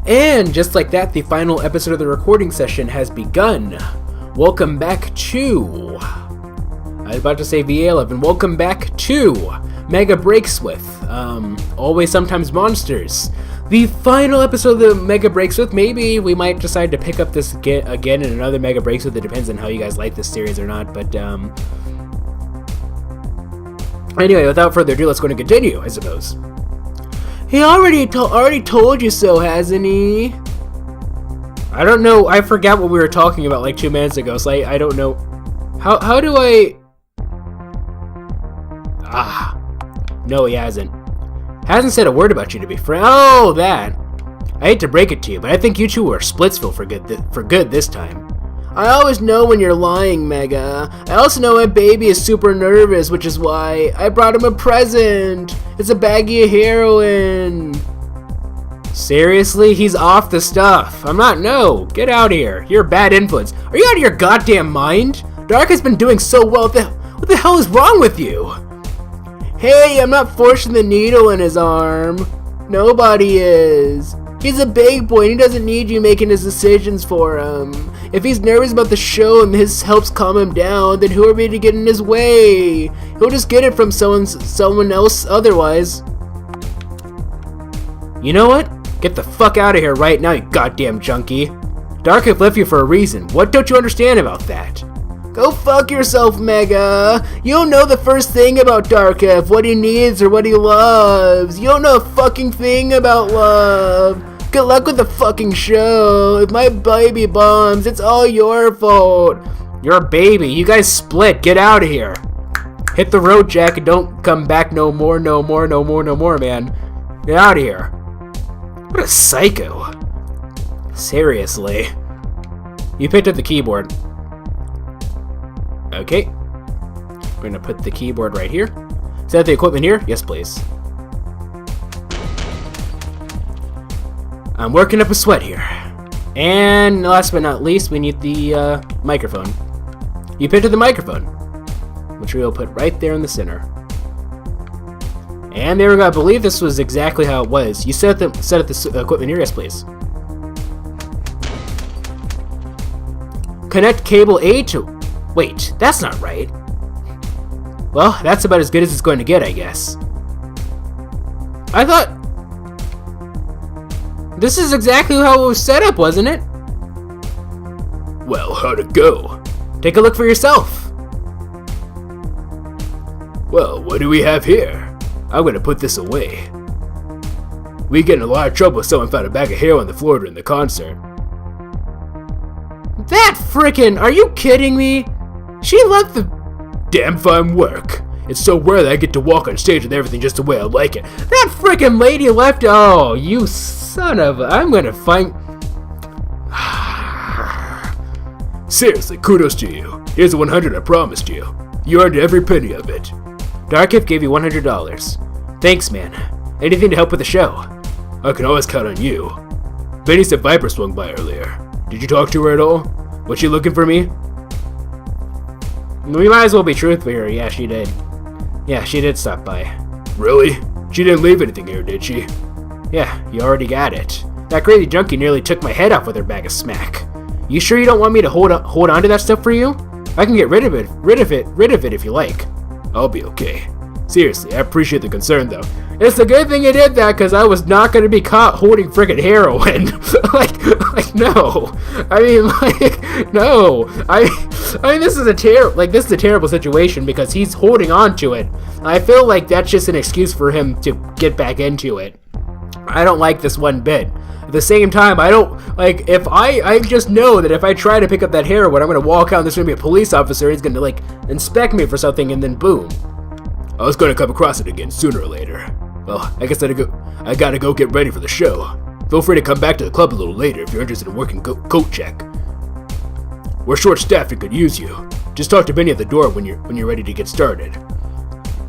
And just like that, the final episode of the recording session has begun. Welcome back to... I was about to say VA11. Welcome back to Mega Breaks With. Always Sometimes Monsters. The final episode of the Mega Breaks With. Maybe we might decide to pick up this again in another Mega Breaks With. It depends on how you guys like this series or not. But anyway, without further ado, let's go and continue, I suppose. He already told you so, hasn't he? I don't know. I forgot what we were talking about like 2 minutes ago, so I don't know. How do I... No, he hasn't. Hasn't said a word about you to be frank. Oh, that. I hate to break it to you, but I think you two are Splitsville for good this time. I always know when you're lying, Mega. I also know my baby is super nervous, which is why I brought him a present. It's a baggie of heroin. Seriously? He's off the stuff. I'm not. No. Get out of here. You're a bad influence. Are you out of your goddamn mind? Dark has been doing so well. What the hell is wrong with you? Hey, I'm not forcing the needle in his arm. Nobody is. He's a big boy and he doesn't need you making his decisions for him. If he's nervous about the show and this helps calm him down, then who are we to get in his way? He'll just get it from someone else otherwise. You know what? Get the fuck out of here right now, you goddamn junkie. Darkif left you for a reason. What don't you understand about that? Go fuck yourself, Mega. You don't know the first thing about Darkif, what he needs or what he loves. You don't know a fucking thing about love. Good luck with the fucking show. If my baby bombs, it's all your fault. You're a baby. You guys split. Get out of here. Hit the road, Jack, and don't come back no more, man. Get out of here. What a psycho. Seriously. You picked up the keyboard. Okay. We're gonna put the keyboard right here. Is that the equipment here? Yes, please. I'm working up a sweat here. And last but not least, we need the microphone. You picked up the microphone, which we'll put right there in the center. And there we go. I believe this was exactly how it was. You set up the equipment here? Yes, please. Connect cable A to... Wait, that's not right. Well, that's about as good as it's going to get, I guess. I thought... This is exactly how it was set up, wasn't it? Well, how'd it go? Take a look for yourself. Well, what do we have here? I'm gonna put this away. We get in a lot of trouble if someone found a bag of hair on the floor during the concert. That frickin'... Are you kidding me? She let the... Damn fine work. It's so rare that I get to walk on stage with everything just the way I like it. That frickin' lady left... Oh, you son of a... I'm gonna find... Seriously, kudos to you. Here's the 100 I promised you. You earned every penny of it. Darkif gave you $100. Thanks, man. Anything to help with the show? I can always count on you. Benny said Viper swung by earlier. Did you talk to her at all? Was she looking for me? We might as well be truthful here. Yeah, she did. Yeah, she did stop by. Really? She didn't leave anything here, did she? Yeah, you already got it. That crazy junkie nearly took my head off with her bag of smack. You sure you don't want me to hold on to that stuff for you? I can get rid of it if you like. I'll be okay. Seriously, I appreciate the concern though. It's a good thing you did that, because I was not going to be caught holding frickin' heroin. like, no. I mean, no. I mean, this is a terrible situation because he's holding on to it. I feel like that's just an excuse for him to get back into it. I don't like this one bit. At the same time, I don't, like, if I just know that if I try to pick up that heroin, I'm going to walk out and there's going to be a police officer, he's going to, like, inspect me for something, and then boom. I was going to come across it again sooner or later. Well, I guess I gotta go get ready for the show. Feel free to come back to the club a little later if you're interested in working coat check. We're short-staffed and could use you. Just talk to Benny at the door when you're ready to get started.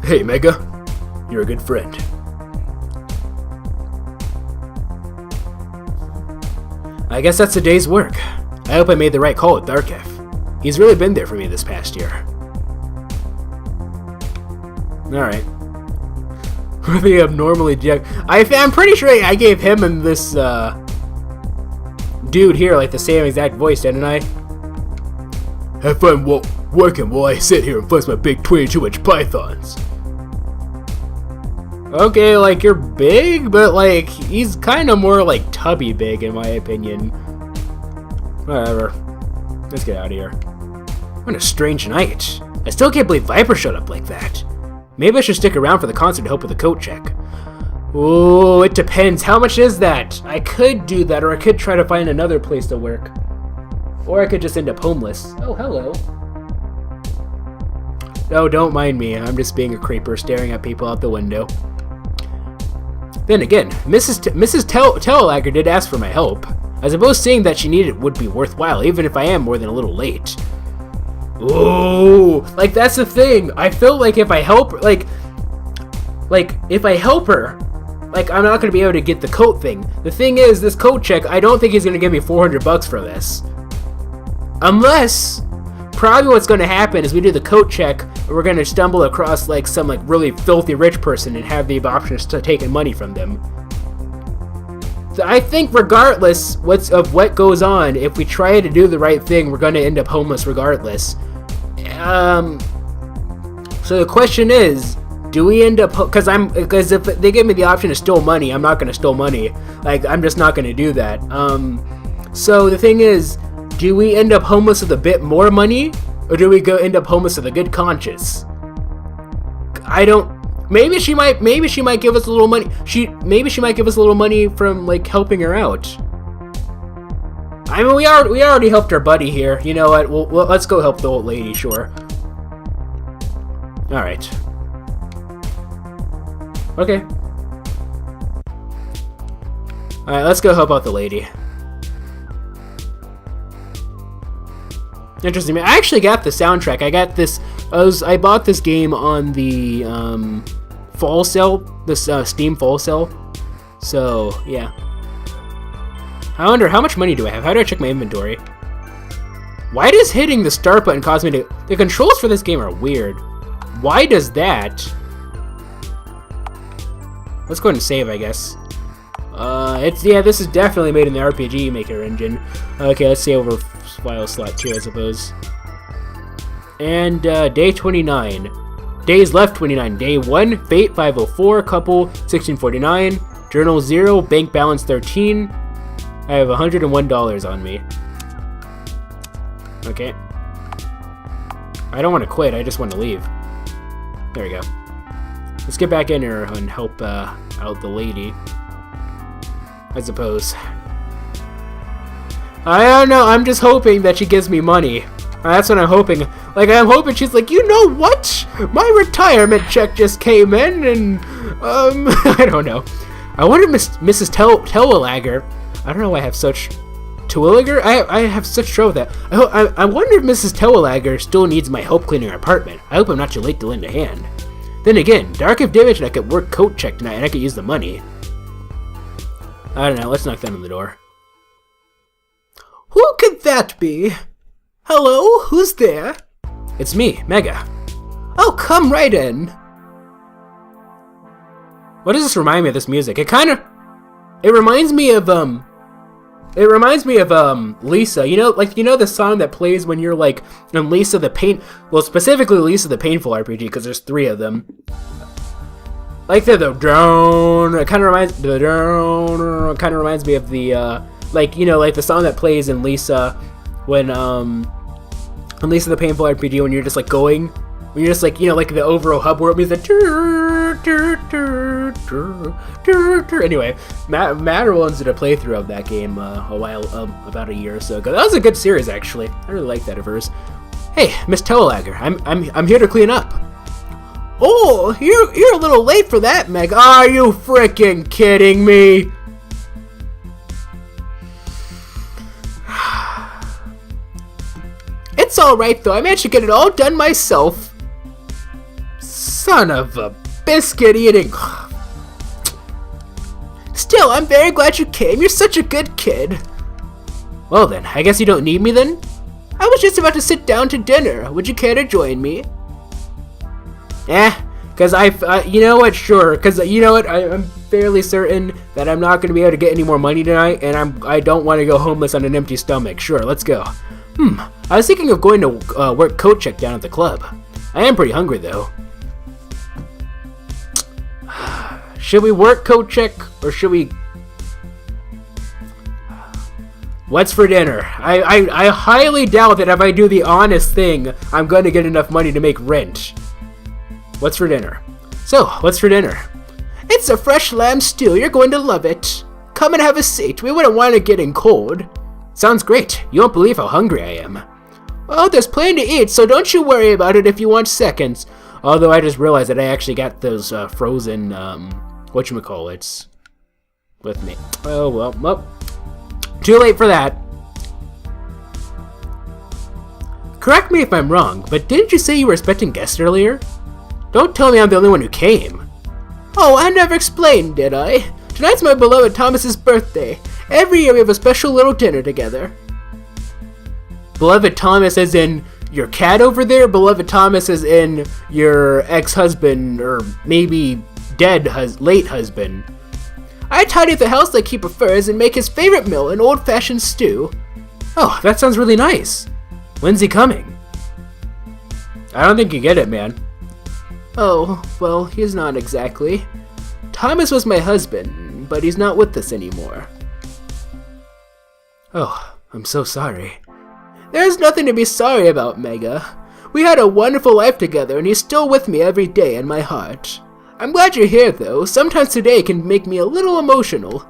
Hey, Mega. You're a good friend. I guess that's a day's work. I hope I made the right call with Darkif. He's really been there for me this past year. Alright. The abnormally I'm pretty sure I gave him and this dude here like the same exact voice, didn't I? Have fun working while I sit here and fuss my big 22-inch pythons. Okay, like, you're big, but, like, he's kind of more, like, tubby big, in my opinion. Whatever. Let's get out of here. What a strange night. I still can't believe Viper showed up like that. Maybe I should stick around for the concert to help with the coat check. Oh, it depends. How much is that? I could do that, or I could try to find another place to work. Or I could just end up homeless. Oh, hello. No, don't mind me. I'm just being a creeper staring at people out the window. Then again, Mrs. Telelager did ask for my help. I suppose seeing that she needed it would be worthwhile, even if I am more than a little late. Ooh, like that's the thing. I feel like if I help, like if I help her, like I'm not gonna be able to get the coat thing. The thing is, this coat check, I don't think he's gonna give me $400 for this. Unless, probably what's gonna happen is we do the coat check, and we're gonna stumble across like some like really filthy rich person and have the options to taking money from them. So I think regardless of what goes on, if we try to do the right thing, we're gonna end up homeless regardless. So the question is, do we end up, because if they give me the option to steal money, I'm not gonna steal money. Like, I'm just not gonna do that. So the thing is, do we end up homeless with a bit more money, or do we end up homeless with a good conscience? I don't. Maybe she might give us a little money. Maybe she might give us a little money from like helping her out. I mean, we already helped our buddy here. You know what? Well, let's go help the old lady. Sure. All right. Okay. All right. Let's go help out the lady. Interesting. I actually got the soundtrack. I got this. I bought this game on the fall sale, this Steam fall sale. So yeah. I wonder how much money do I have? How do I check my inventory? Why does hitting the start button cause me to? The controls for this game are weird. Why does that? Let's go ahead and save, I guess. This is definitely made in the RPG Maker engine. Okay, let's save over file slot 2, I suppose. And day 29. Days left 29. Day 1, Fate 504, Couple 1649, Journal 0, Bank Balance 13. I have $101 on me. Okay. I don't want to quit, I just want to leave. There we go. Let's get back in here and help out the lady. I suppose. I don't know, I'm just hoping that she gives me money. That's what I'm hoping. Like, I'm hoping she's like, you know what? My retirement check just came in and, I don't know. I wonder if Mrs. Telelager, I don't know why I have such... Terwilliger? I have such trouble with that. I wonder if Mrs. Telelager still needs my help cleaning her apartment. I hope I'm not too late to lend a hand. Then again, Dark of Damage and I could work coat check tonight and I could use the money. I don't know, let's knock that on the door. Who could that be? Hello, who's there? It's me, Mega. Oh, come right in. What does this remind me of, this music? It reminds me of, Lisa. You know the song that plays when you're, like, in Lisa the well, specifically Lisa the Painful RPG, because there's 3 of them. Like, the drone, it kind of reminds me of the, like the song that plays in Lisa when Lisa the Painful RPG, when you're just like going, when you're just like, like the overall hub world music. Anyway, Matt wanted a playthrough of that game about a year or so ago. That was a good series, actually. I really liked that of hers. Hey, Miss Telelager, I'm here to clean up. Oh, you're a little late for that, Meg. Are you freaking kidding me? It's alright though, I managed to get it all done myself. Son of a biscuit eating. Still, I'm very glad you came. You're such a good kid. Well then, I guess you don't need me then? I was just about to sit down to dinner. Would you care to join me? Because you know what? Sure. Because you know what? I'm fairly certain that I'm not going to be able to get any more money tonight, and I don't want to go homeless on an empty stomach. Sure, let's go. I was thinking of going to work coat check down at the club. I am pretty hungry though. Should we work coat check or should we? What's for dinner? I highly doubt that if I do the honest thing, I'm going to get enough money to make rent. What's for dinner? So, what's for dinner? It's a fresh lamb stew. You're going to love it. Come and have a seat. We wouldn't want it getting cold. Sounds great. You won't believe how hungry I am. Well, there's plenty to eat, so don't you worry about it if you want seconds. Although I just realized that I actually got those frozen, whatchamacallits with me. Oh, well, too late for that. Correct me if I'm wrong, but didn't you say you were expecting guests earlier? Don't tell me I'm the only one who came. Oh, I never explained, did I? Tonight's my beloved Thomas's birthday. Every year we have a special little dinner together. Beloved Thomas as in your cat over there? Beloved Thomas as in your ex-husband, or maybe dead late husband? I tidy up the house like he prefers and make his favorite meal, an old-fashioned stew. Oh, that sounds really nice. When's he coming? I don't think you get it, man. Oh, well, he's not exactly. Thomas was my husband, but he's not with us anymore. Oh, I'm so sorry. There's nothing to be sorry about, Mega. We had a wonderful life together, and he's still with me every day in my heart. I'm glad you're here, though. Sometimes today can make me a little emotional.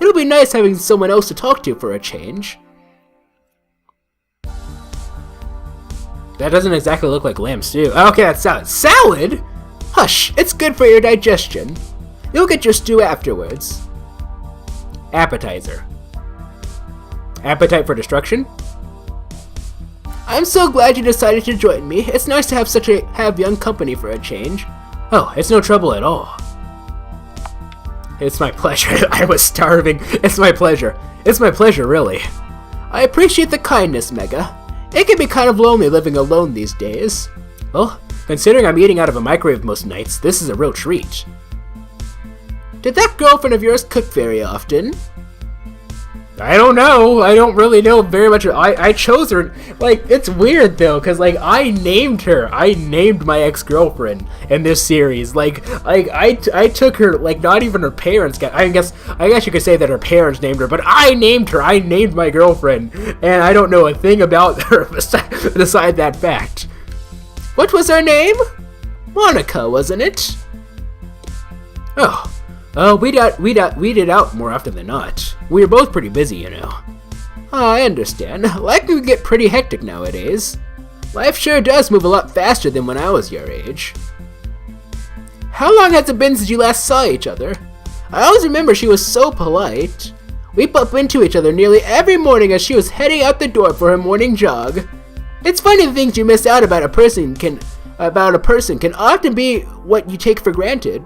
It'll be nice having someone else to talk to for a change. That doesn't exactly look like lamb stew. Okay, that's salad. Salad? Hush, it's good for your digestion. You'll get your stew afterwards. Appetizer. Appetite for destruction? I'm so glad you decided to join me. It's nice to have young company for a change. Oh, it's no trouble at all. It's my pleasure. I was starving. It's my pleasure. It's my pleasure, really. I appreciate the kindness, Mega. It can be kind of lonely living alone these days. Well, considering I'm eating out of a microwave most nights, this is a real treat. Did that girlfriend of yours cook very often? I don't know. I don't really know very much. I chose her. Like, it's weird though, because like I named her. I named my ex-girlfriend in this series. Like I took her. Like, not even her parents got. I guess you could say that her parents named her, but I named her. I named my girlfriend, and I don't know a thing about her beside that fact. What was her name? Monica, wasn't it? Oh. We did out more often than not. We were both pretty busy, you know. Oh, I understand. Life can get pretty hectic nowadays. Life sure does move a lot faster than when I was your age. How long has it been since you last saw each other? I always remember she was so polite. We bump into each other nearly every morning as she was heading out the door for her morning jog. It's funny the things you miss out about a person can often be what you take for granted.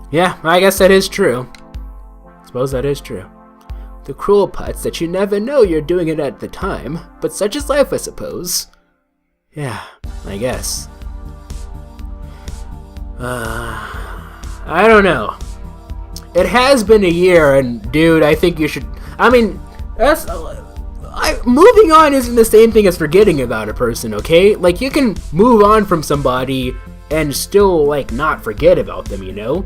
Yeah, I guess that is true. Suppose that is true. The cruel part's that you never know you're doing it at the time, but such is life, I suppose. Yeah, I guess. I don't know. It has been a year, and dude, I think you should. I mean, moving on isn't the same thing as forgetting about a person, okay? Like, you can move on from somebody and still, like, not forget about them, you know?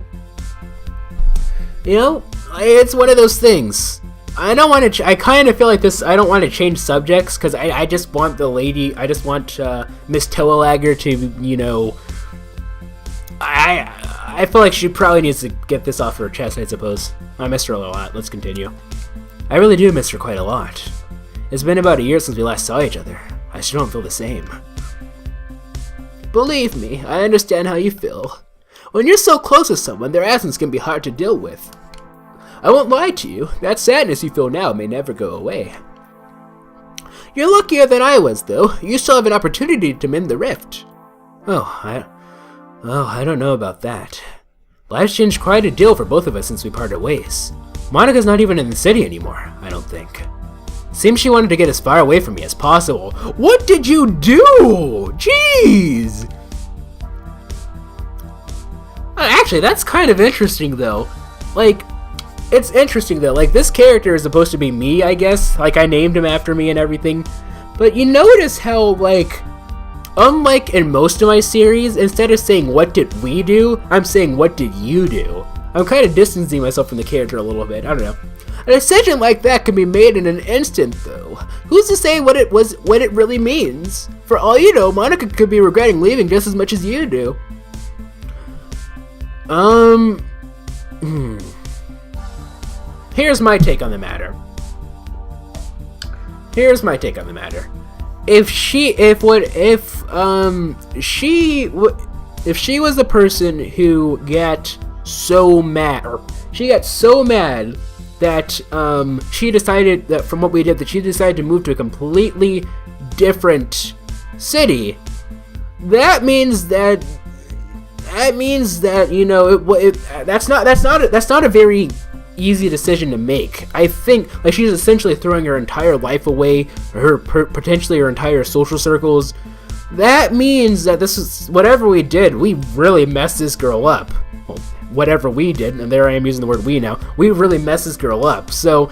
You know, it's one of those things. I don't want to. I kind of feel like this. I don't want to change subjects because I just want the lady. I just want Miss Toalager to, you know. I feel like she probably needs to get this off her chest. I suppose. I miss her a lot. Let's continue. I really do miss her quite a lot. It's been about a year since we last saw each other. I still don't feel the same. Believe me, I understand how you feel. When you're so close to someone, their absence can be hard to deal with. I won't lie to you, that sadness you feel now may never go away. You're luckier than I was, though. You still have an opportunity to mend the rift. I don't know about that. Life's changed quite a deal for both of us since we parted ways. Monica's not even in the city anymore, I don't think. Seems she wanted to get as far away from me as possible. What did you do? Jeez! Actually, that's kind of interesting, though. Like, it's interesting, though. Like, this character is supposed to be me, I guess. Like, I named him after me and everything. But you notice how, like, unlike in most of my series, instead of saying, what did we do, I'm saying, what did you do? I'm kind of distancing myself from the character a little bit. I don't know. A decision like that can be made in an instant, though. Who's to say what it really means? For all you know, Monica could be regretting leaving just as much as you do. Here's my take on the matter. If she was the person who got so mad, that she decided that from what we did, that she decided to move to a completely different city, that means that you know that's not a very easy decision to make. I think like she's essentially throwing her entire life away, potentially her entire social circles. That means that this is whatever we did, we really messed this girl up. Well, whatever we did, and there I am using the word we now. We really messed this girl up. So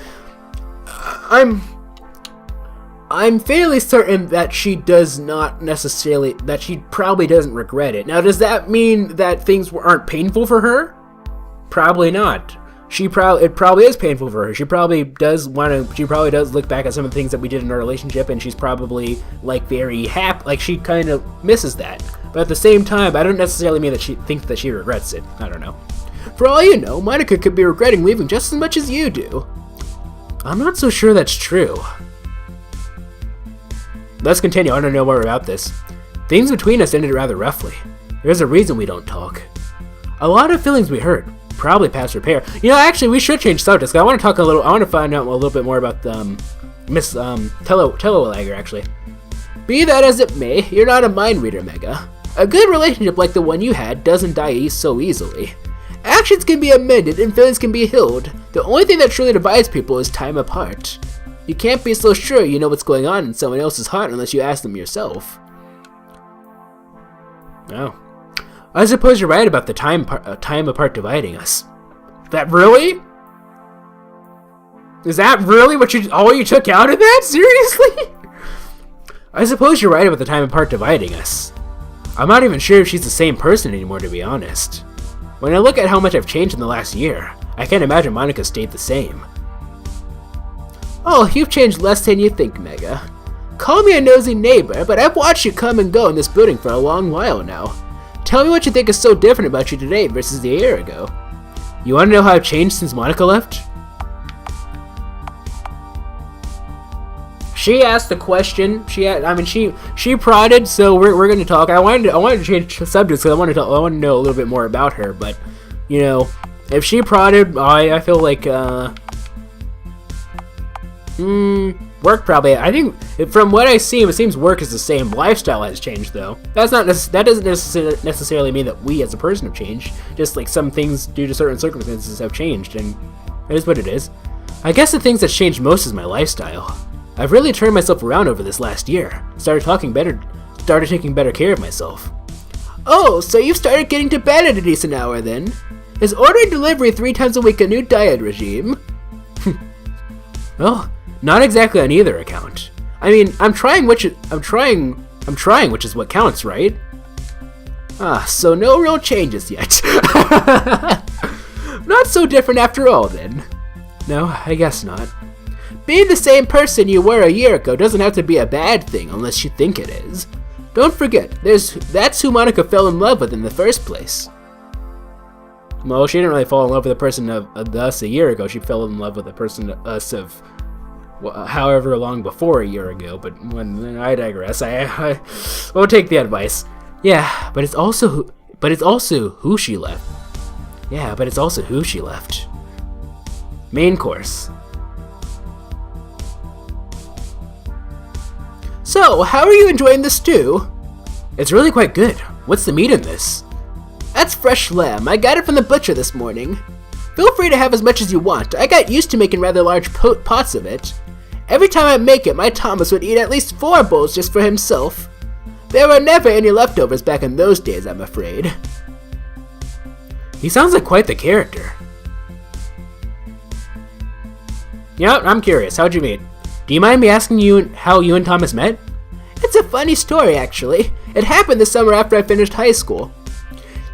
I'm fairly certain that she probably doesn't regret it. Now, does that mean that things aren't painful for her? Probably not. It probably is painful for her. She probably does look back at some of the things that we did in our relationship, and she's probably like very happy, like she kind of misses that. But at the same time, I don't necessarily mean that she thinks that she regrets it. I don't know. For all you know, Monica could be regretting leaving just as much as you do. I'm not so sure that's true. Let's continue. I want to know more about this. Things between us ended rather roughly. There's a reason we don't talk. A lot of feelings we hurt, probably past repair. You know, actually, we should change subjects. I want to find out a little bit more about Miss Telewalager, actually. Be that as it may, you're not a mind reader, Mega. A good relationship like the one you had doesn't die so easily. Actions can be amended and feelings can be healed. The only thing that truly divides people is time apart. You can't be so sure you know what's going on in someone else's heart unless you ask them yourself. Oh. I suppose you're right about the time apart dividing us. That really? Is that really all you took out of that? Seriously? I suppose you're right about the time apart dividing us. I'm not even sure if she's the same person anymore, to be honest. When I look at how much I've changed in the last year, I can't imagine Monica stayed the same. Oh, you've changed less than you think, Mega. Call me a nosy neighbor, but I've watched you come and go in this building for a long while now. Tell me what you think is so different about you today versus a year ago. You want to know how I've changed since Monica left? She asked the question. She prodded, so we're going to talk. I wanted to change subjects because I want to know a little bit more about her. But you know, if she prodded, I feel like work probably. I think from what I see, it seems work is the same. Lifestyle has changed, though. That doesn't necessarily mean that we as a person have changed. Just like some things due to certain circumstances have changed, and it is what it is. I guess the things that's changed most is my lifestyle. I've really turned myself around over this last year. Started taking better care of myself. Oh, so you've started getting to bed at a decent hour then? Is ordering delivery 3 times a week a new diet regime? Well, not exactly on either account. I mean, I'm trying, which is what counts, right? Ah, so no real changes yet. Not so different after all, then. No, I guess not. Being the same person you were a year ago doesn't have to be a bad thing unless you think it is. Don't forget, that's who Monica fell in love with in the first place. Well, she didn't really fall in love with the person of us a year ago. She fell in love with the person of us of however long before a year ago. But when I digress, I won't take the advice. Yeah, but it's also who she left. Yeah, but it's also who she left. Main course. So, how are you enjoying the stew? It's really quite good. What's the meat in this? That's fresh lamb. I got it from the butcher this morning. Feel free to have as much as you want. I got used to making rather large pots of it. Every time I make it, my Thomas would eat at least 4 bowls just for himself. There were never any leftovers back in those days, I'm afraid. He sounds like quite the character. Yeah, I'm curious. How'd you meet? Do you mind me asking you how you and Thomas met? It's a funny story, actually. It happened the summer after I finished high school.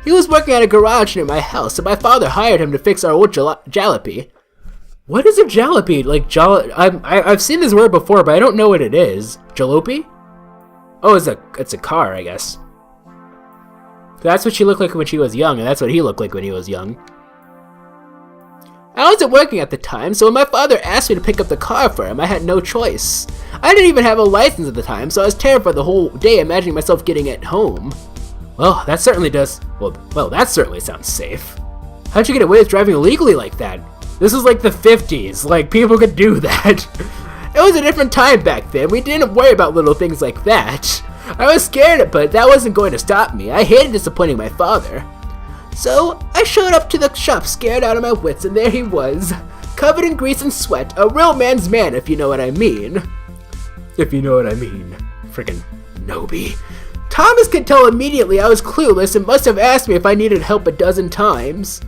He was working at a garage near my house, and my father hired him to fix our old jalopy. What is a jalopy? Like, I've seen this word before, but I don't know what it is. Jalopy? Oh, it's a car, I guess. That's what she looked like when she was young, and that's what he looked like when he was young. I wasn't working at the time, so when my father asked me to pick up the car for him, I had no choice. I didn't even have a license at the time, so I was terrified the whole day imagining myself getting it home. Well, that certainly does. Well, that certainly sounds safe. How'd you get away with driving illegally like that? This is like the 50s. Like, people could do that. It was a different time back then. We didn't worry about little things like that. I was scared, but that wasn't going to stop me. I hated disappointing my father. So, I showed up to the shop scared out of my wits, and there he was, covered in grease and sweat, a real man's man, if you know what I mean. If you know what I mean. Frickin' Nobi. Thomas could tell immediately I was clueless and must have asked me if I needed help a dozen times.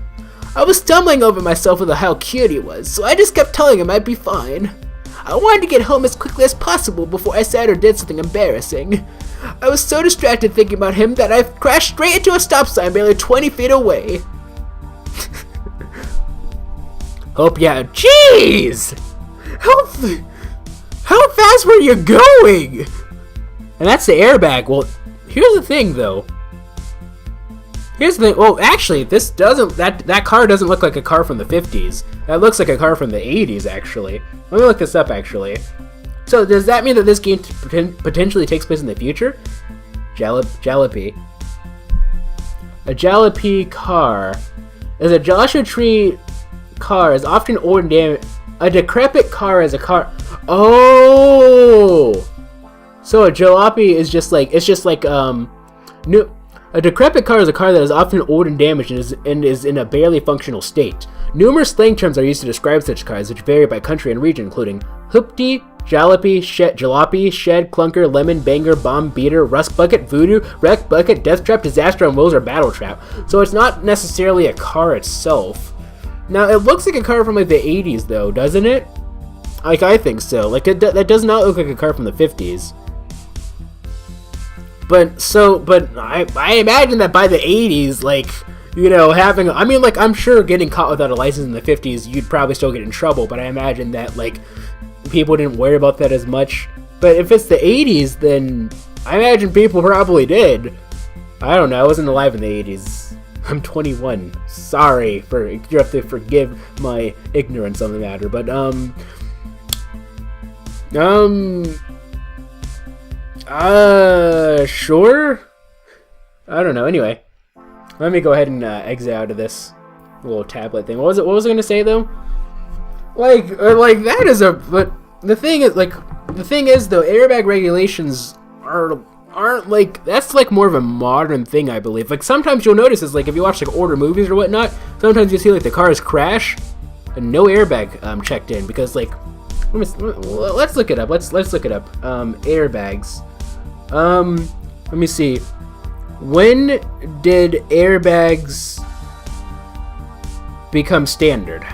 I was stumbling over myself with how cute he was, so I just kept telling him I'd be fine. I wanted to get home as quickly as possible before I said or did something embarrassing. I was so distracted thinking about him that I crashed straight into a stop sign barely 20 feet away. Hope yeah. Jeez! How fast were you going? And that's the airbag. Well, here's the thing, though. Here's the thing. Well, actually, this doesn't. That car doesn't look like a car from the 50s. That looks like a car from the 80s, actually. Let me look this up, actually. So, does that mean that this game potentially takes place in the future? Jalopy. A jalopy car. As a Joshua Tree car is often old and damaged. A decrepit car is a car. Oh! So a jalopy is just like, it's just like, new. A decrepit car is a car that is often old and damaged and is in a barely functional state. Numerous slang terms are used to describe such cars, which vary by country and region, including hoopty, jalopy, jalopy, shed, clunker, lemon, banger, bomb, beater, rust bucket, voodoo, wreck bucket, death trap, disaster on wheels, or battle trap. So it's not necessarily a car itself. Now, it looks like a car from like the 80s, though, doesn't it? Like, I think so. Like, that does not look like a car from the 50s. But I imagine that by the 80s, like, you know, I'm sure getting caught without a license in the 50s, you'd probably still get in trouble, but I imagine that, like, people didn't worry about that as much. But if it's the 80s, then I imagine people probably did. I don't know, I wasn't alive in the 80s. I'm 21. Sorry, you have to forgive my ignorance on the matter, but, sure? I don't know. Anyway, let me go ahead and exit out of this little tablet thing. What was I gonna say though? Like that is but the thing is though, airbag regulations aren't like, that's like more of a modern thing, I believe. Like sometimes you'll notice is like if you watch like older movies or whatnot, sometimes you see like the cars crash and no airbag checked in because like let's look it up. Let's look it up. Airbags. Let me see. When did airbags become standard?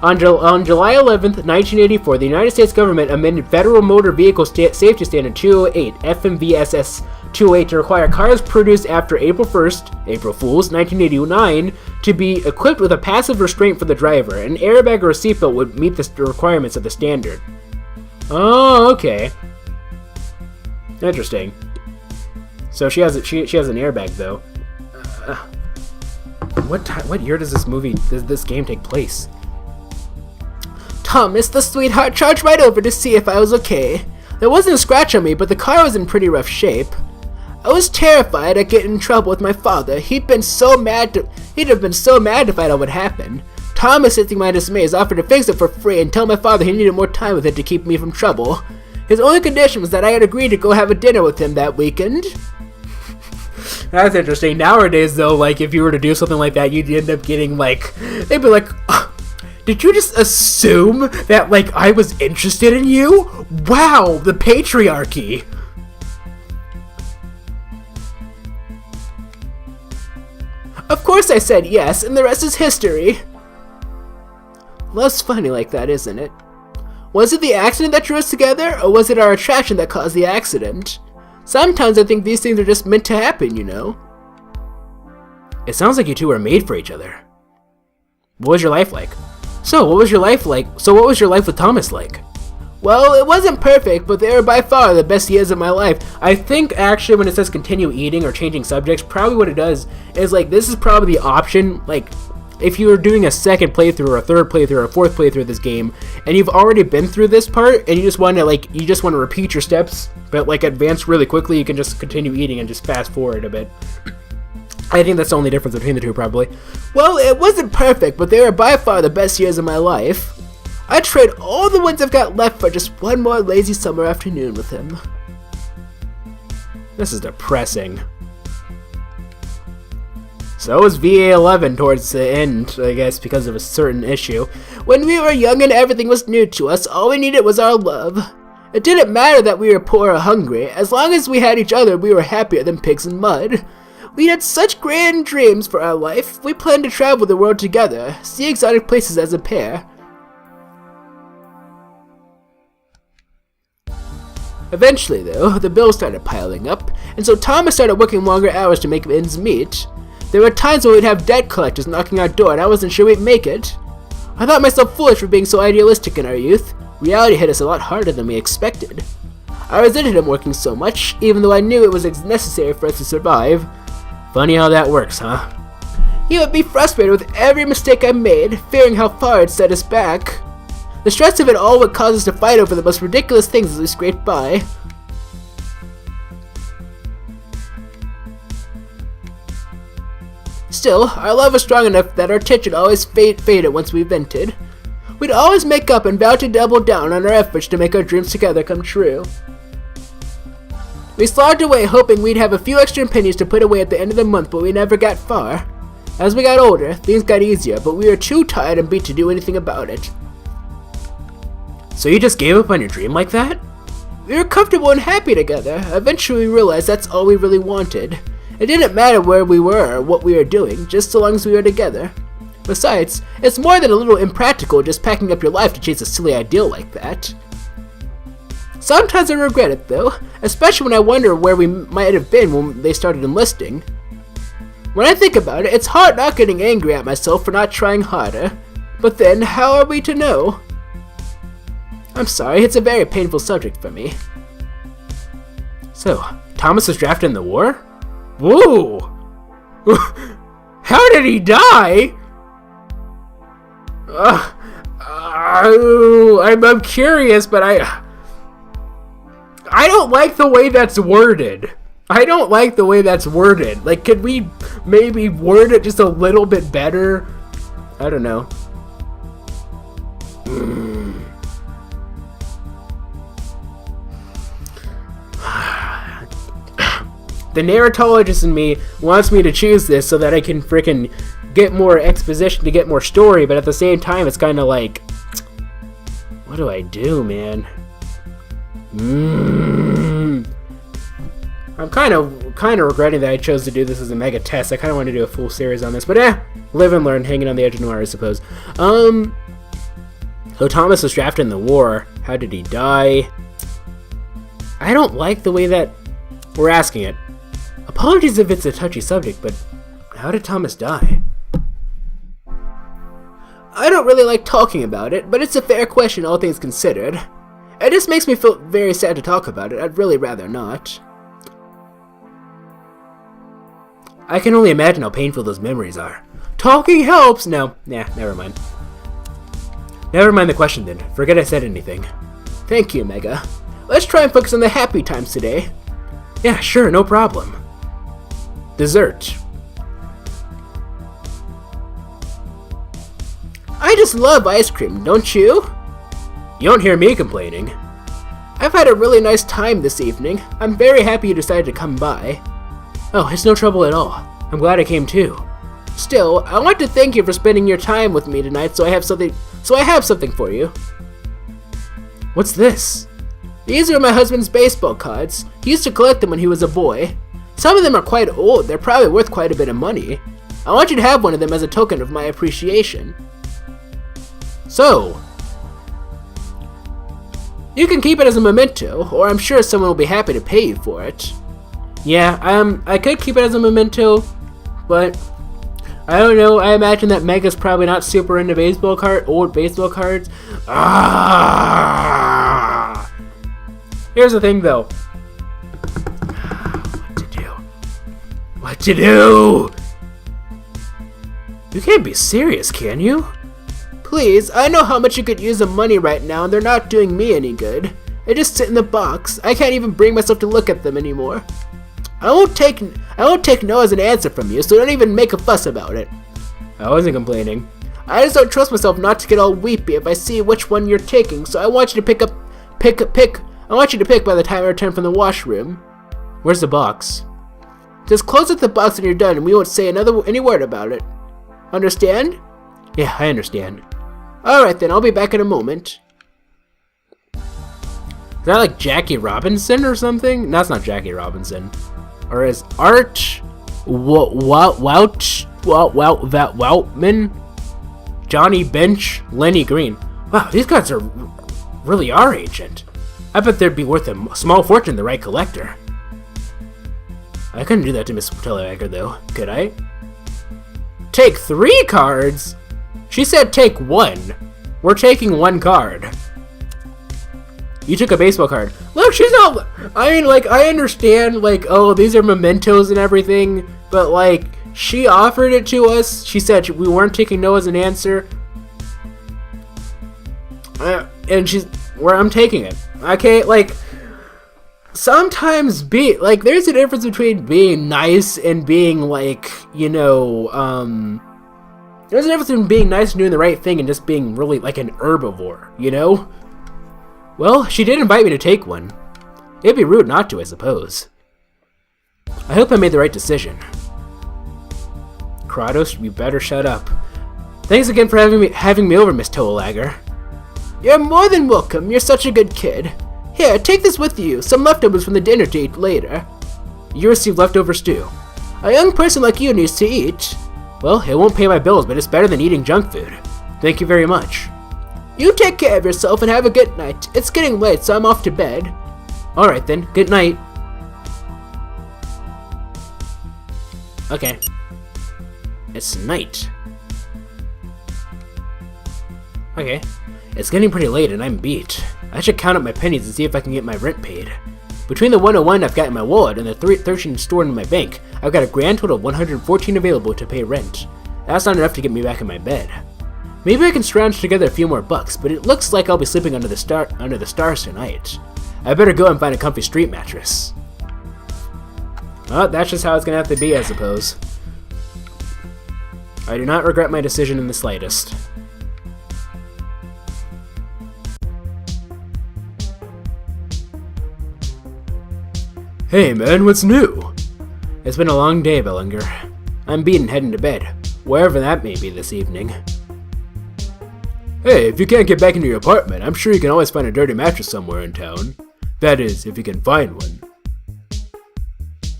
On July 11th, 1984, the United States government amended Federal Motor Vehicle Safety Standard 208, FMVSS 208, to require cars produced after April 1st, April Fools, 1989, to be equipped with a passive restraint for the driver. An airbag or a seatbelt would meet the requirements of the standard. Oh, okay. Interesting. So she has an airbag though. What year does this game take place? Thomas, the sweetheart, charged right over to see if I was okay. There wasn't a scratch on me, but the car was in pretty rough shape. I was terrified I'd get in trouble with my father. He'd have been so mad if I know what happened. Thomas, sensing my dismay, offered to fix it for free and tell my father he needed more time with it to keep me from trouble. His only condition was that I had agreed to go have a dinner with him that weekend. That's interesting. Nowadays, though, like, if you were to do something like that, you'd end up getting, like, they'd be like, did you just assume that, like, I was interested in you? Wow, the patriarchy. Of course I said yes, and the rest is history. Love's funny like that, isn't it? Was it the accident that drew us together, or was it our attraction that caused the accident? Sometimes I think these things are just meant to happen, you know? It sounds like you two are made for each other. What was your life like? So, what was your life with Thomas like? Well, it wasn't perfect, but they were by far the best years of my life. I think actually when it says continue eating or changing subjects, probably what it does is like this is probably the option, like if you were doing a second playthrough or a third playthrough or a fourth playthrough of this game and you've already been through this part and you just want to repeat your steps but like advance really quickly, you can just continue eating and just fast forward a bit. I think that's the only difference between the two, probably. Well, it wasn't perfect, but they were by far the best years of my life. I'd trade all the ones I've got left for just one more lazy summer afternoon with him. This is depressing. So is VA11 towards the end, I guess, because of a certain issue. When we were young and everything was new to us, all we needed was our love. It didn't matter that we were poor or hungry. As long as we had each other, we were happier than pigs in mud. We had such grand dreams for our life. We planned to travel the world together, see exotic places as a pair. Eventually, though, the bills started piling up, and so Thomas started working longer hours to make ends meet. There were times when we'd have debt collectors knocking our door and I wasn't sure we'd make it. I thought myself foolish for being so idealistic in our youth. Reality hit us a lot harder than we expected. I resented him working so much, even though I knew it was necessary for us to survive. Funny how that works, huh? He would be frustrated with every mistake I made, fearing how far it set us back. The stress of it all would cause us to fight over the most ridiculous things as we scraped by. Still, our love was strong enough that our tension always faded once we vented. We'd always make up and vow to double down on our efforts to make our dreams together come true. We slogged away hoping we'd have a few extra pennies to put away at the end of the month, but we never got far. As we got older, things got easier, but we were too tired and beat to do anything about it. So you just gave up on your dream like that? We were comfortable and happy together. Eventually we realized that's all we really wanted. It didn't matter where we were or what we were doing, just so long as we were together. Besides, it's more than a little impractical just packing up your life to chase a silly ideal like that. Sometimes I regret it though, especially when I wonder where we might have been when they started enlisting. When I think about it, it's hard not getting angry at myself for not trying harder. But then, how are we to know? I'm sorry, it's a very painful subject for me. So, Thomas was drafted in the war? Whoa! How did he die? I'm curious, but I don't like the way that's worded. Like, could we maybe word it just a little bit better? I don't know. The narratologist in me wants me to choose this so that I can frickin' get more exposition to get more story, but at the same time, it's kind of like, what do I do, man? I'm kind of regretting that I chose to do this as a mega test. I kind of want to do a full series on this, but live and learn, hanging on the edge of noir, I suppose. So Thomas was drafted in the war. How did he die? I don't like the way that we're asking it. Apologies if it's a touchy subject, but how did Thomas die? I don't really like talking about it, but it's a fair question, all things considered. It just makes me feel very sad to talk about it. I'd really rather not. I can only imagine how painful those memories are. Talking helps! No, never mind. Never mind the question then. Forget I said anything. Thank you, Mega. Let's try and focus on the happy times today. Yeah, sure, no problem. Dessert. I just love ice cream, don't you? You don't hear me complaining. I've had a really nice time this evening. I'm very happy you decided to come by. Oh, it's no trouble at all. I'm glad I came too. Still, I want to thank you for spending your time with me tonight, so I have something for you. What's this? These are my husband's baseball cards. He used to collect them when he was a boy. Some of them are quite old. They're probably worth quite a bit of money. I want you to have one of them as a token of my appreciation. So, you can keep it as a memento, or I'm sure someone will be happy to pay you for it. Yeah, I could keep it as a memento, but I don't know. I imagine that Mega's probably not super into old baseball cards. Here's the thing, though. What to do? You can't be serious, can you? Please, I know how much you could use the money right now, and they're not doing me any good. They just sit in the box. I can't even bring myself to look at them anymore. I won't take no as an answer from you, so don't even make a fuss about it. I wasn't complaining. I just don't trust myself not to get all weepy if I see which one you're taking, so I want you to pick. I want you to pick by the time I return from the washroom. Where's the box? Just close up the box when you're done, and we won't say any word about it. Understand? Yeah, I understand. Alright then, I'll be back in a moment. Is that like Jackie Robinson or something? No, that's not Jackie Robinson. Or is Art Woutman, Johnny Bench, Lenny Green. Wow, these guys really are ancient. I bet they'd be worth a small fortune to the right collector. I couldn't do that to Miss Teleagger though, could I? Take 3 cards? She said take 1. We're taking 1 card. You took a baseball card. Look, she's not. I mean, like, I understand, like, oh, these are mementos and everything, but, like, she offered it to us. She said we weren't taking no as an answer. And I'm taking it. Okay, like, sometimes there's a difference between being nice and being, like, you know, there's a difference between being nice and doing the right thing and just being really, like, an herbivore, you know? Well, she did invite me to take one. It'd be rude not to, I suppose. I hope I made the right decision. Kratos, you better shut up. Thanks again for having me over, Miss Toelager. You're more than welcome. You're such a good kid. Here, take this with you. Some leftovers from the dinner to eat later. You received leftovers too. A young person like you needs to eat. Well, it won't pay my bills, but it's better than eating junk food. Thank you very much. You take care of yourself and have a good night. It's getting late, so I'm off to bed. Alright then, good night. Okay. It's night. Okay. It's getting pretty late and I'm beat. I should count up my pennies and see if I can get my rent paid. Between the 101 I've got in my wallet and the 13 stored in my bank, I've got a grand total of 114 available to pay rent. That's not enough to get me back in my bed. Maybe I can scrounge together a few more bucks, but it looks like I'll be sleeping under the stars tonight. I better go and find a comfy street mattress. Well, that's just how it's gonna have to be, I suppose. I do not regret my decision in the slightest. Hey man, what's new? It's been a long day, Bellinger. I'm beaten heading to bed, wherever that may be this evening. Hey, if you can't get back into your apartment, I'm sure you can always find a dirty mattress somewhere in town. That is, if you can find one.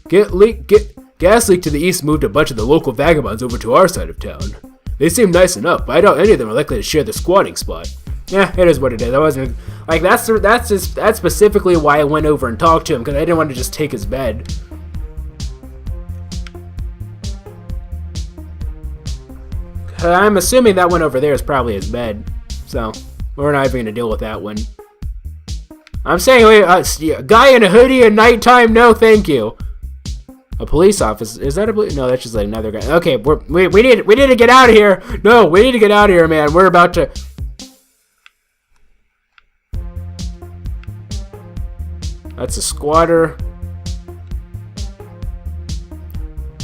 Gas leak to the east moved a bunch of the local vagabonds over to our side of town. They seem nice enough, but I doubt any of them are likely to share the squatting spot. Yeah, it is what it is. I wasn't like that's specifically why I went over and talked to him, because I didn't want to just take his bed. I'm assuming that one over there is probably his bed, so we're not even gonna deal with that one. I'm saying, a guy in a hoodie at nighttime? No, thank you. A police officer? Is that a police? No, that's just like another guy. Okay, we need to get out of here. No, we need to get out of here, man. We're about to. That's a squatter.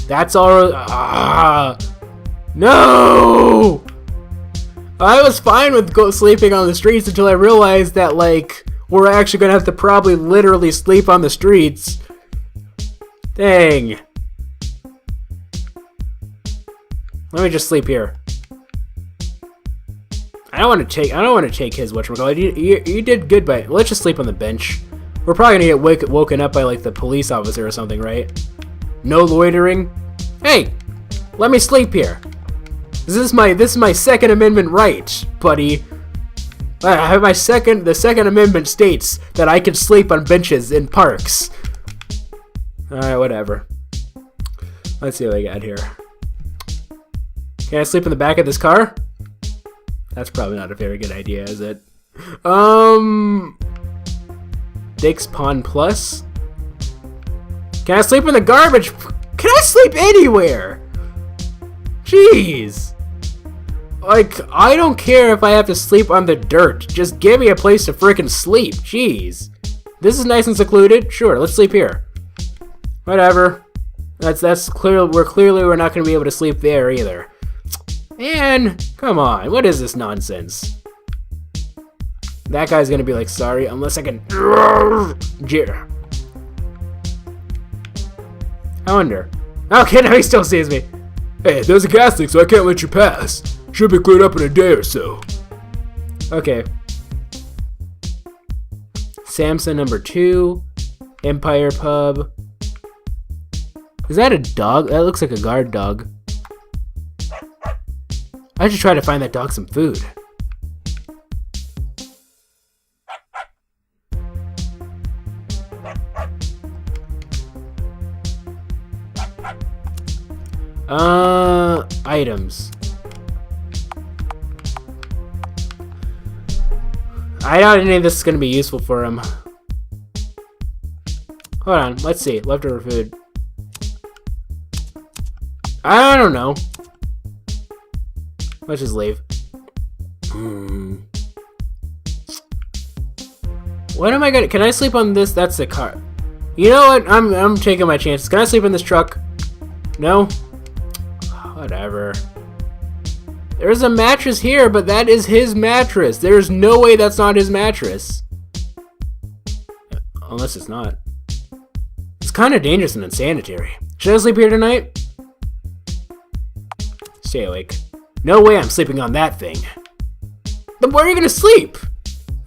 That's all. No! I was fine with sleeping on the streets until I realized that, like, we're actually gonna have to probably literally sleep on the streets. Dang. Let me just sleep here. I don't want to take his whatchamacallit. You did good, but let's just sleep on the bench. We're probably gonna get woken up by, like, the police officer or something, right? No loitering. Hey! Let me sleep here. This is my Second Amendment right, buddy. I have the Second Amendment states that I can sleep on benches in parks. Alright, whatever. Let's see what I got here. Can I sleep in the back of this car? That's probably not a very good idea, is it? Dick's Pond Plus? Can I sleep in the garbage? Can I sleep anywhere? Jeez. Like, I don't care if I have to sleep on the dirt. Just give me a place to frickin' sleep. Jeez. This is nice and secluded. Sure, let's sleep here. Whatever. That's clear. We're not gonna be able to sleep there either. Man, come on. What is this nonsense? That guy's gonna be like, sorry, unless I can. I wonder. Okay, now he still sees me. Hey, there's a gas leak, so I can't let you pass. Should be cleared up in a day or so. Okay. Samson number 2. Empire Pub. Is that a dog? That looks like a guard dog. I should try to find that dog some food. Items. I doubt any of this is going to be useful for him. Hold on, let's see. Leftover food. I don't know. Let's just leave. What am I gonna... Can I sleep on this? That's the car. You know what? I'm taking my chances. Can I sleep in this truck? No? Whatever. There's a mattress here, but that is his mattress. There's no way that's not his mattress. Unless it's not. It's kind of dangerous and unsanitary. Should I sleep here tonight? Stay awake. No way I'm sleeping on that thing. Then where are you gonna sleep?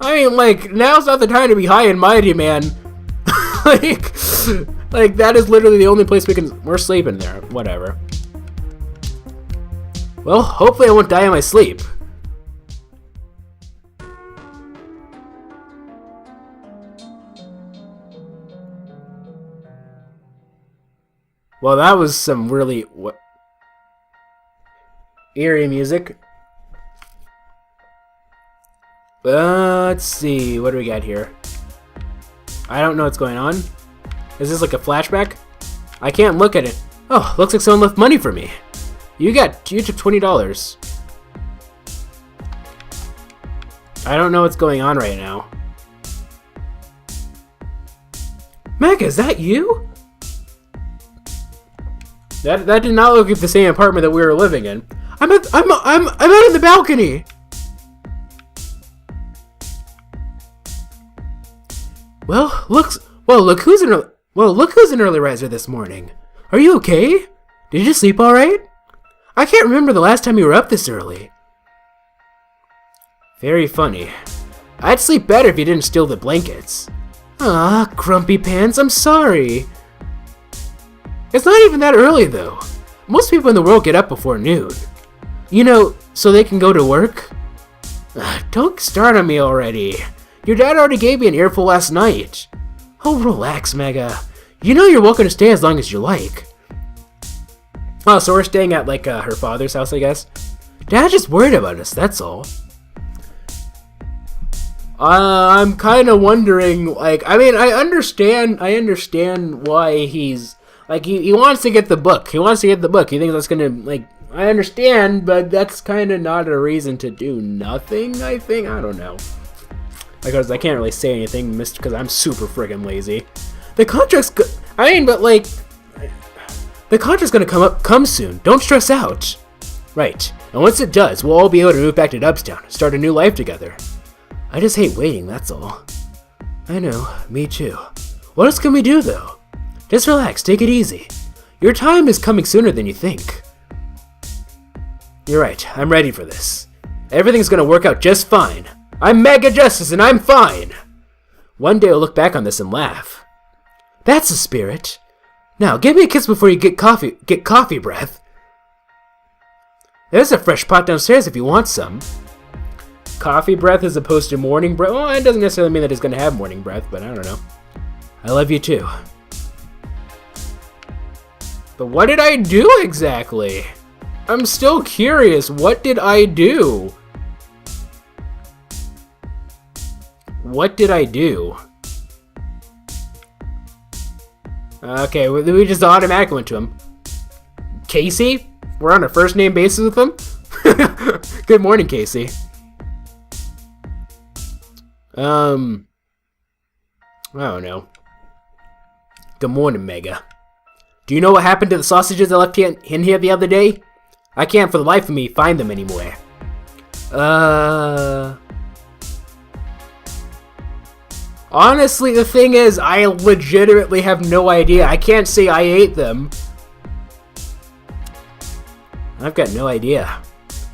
I mean, like, now's not the time to be high and mighty, man. like that is literally the only place we're sleeping there. Whatever. Well, hopefully I won't die in my sleep. Well, that was some really eerie music. Let's see, what do we got here? I don't know what's going on. Is this like a flashback? I can't look at it. Oh, looks like someone left money for me. You took $20. I don't know what's going on right now. Mega, is that you? That did not look like the same apartment that we were living in. I'm out on the balcony. Look who's an early riser this morning. Are you okay? Did you sleep all right? I can't remember the last time you were up this early. Very funny. I'd sleep better if you didn't steal the blankets. Ah, grumpy pants, I'm sorry. It's not even that early though. Most people in the world get up before noon. You know, so they can go to work? Don't start on me already. Your dad already gave me an earful last night. Oh, relax, Mega. You know you're welcome to stay as long as you like. Oh, so we're staying at, like, her father's house, I guess? Dad's just worried about us, that's all. I'm kind of wondering, like, I mean, I understand why he's, like, he wants to get the book. He wants to get the book. He thinks that's gonna, like, I understand, but that's kind of not a reason to do nothing, I think. I don't know. Because I can't really say anything, because I'm super friggin' lazy. The contract's the contract's gonna come soon. Don't stress out. Right. And once it does, we'll all be able to move back to Dubstown, start a new life together. I just hate waiting, that's all. I know, me too. What else can we do, though? Just relax, take it easy. Your time is coming sooner than you think. You're right, I'm ready for this. Everything's gonna work out just fine. I'm Mega Justice and I'm fine! One day I'll look back on this and laugh. That's the spirit. Now, give me a kiss before you get coffee breath. There's a fresh pot downstairs if you want some. Coffee breath as opposed to morning breath. Well, it doesn't necessarily mean that he's going to have morning breath, but I don't know. I love you too. But what did I do exactly? I'm still curious. What did I do? What did I do? Okay, we just automatically went to him. Casey? We're on a first name basis with him? Good morning, Casey. I don't know. Good morning, Mega. Do you know what happened to the sausages I left in here the other day? I can't for the life of me find them anymore. Honestly, the thing is, I legitimately have no idea. I can't say I ate them. I've got no idea.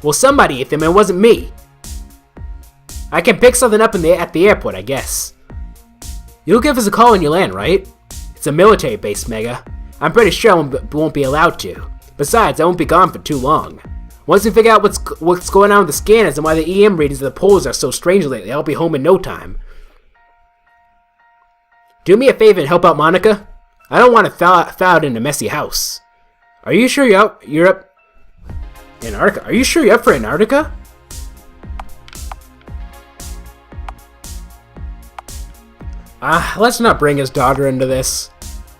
Well, somebody ate them, and it wasn't me. I can pick something up at the airport, I guess. You'll give us a call when you land, right? It's a military base, Mega. I'm pretty sure I won't be allowed to. Besides, I won't be gone for too long. Once we figure out what's going on with the scanners and why the EM readings of the poles are so strange lately, I'll be home in no time. Do me a favor and help out Monica. I don't want to thaw out in a messy house. Are you sure you're up? Antarctica? Are you sure you're up for Antarctica? Let's not bring his daughter into this.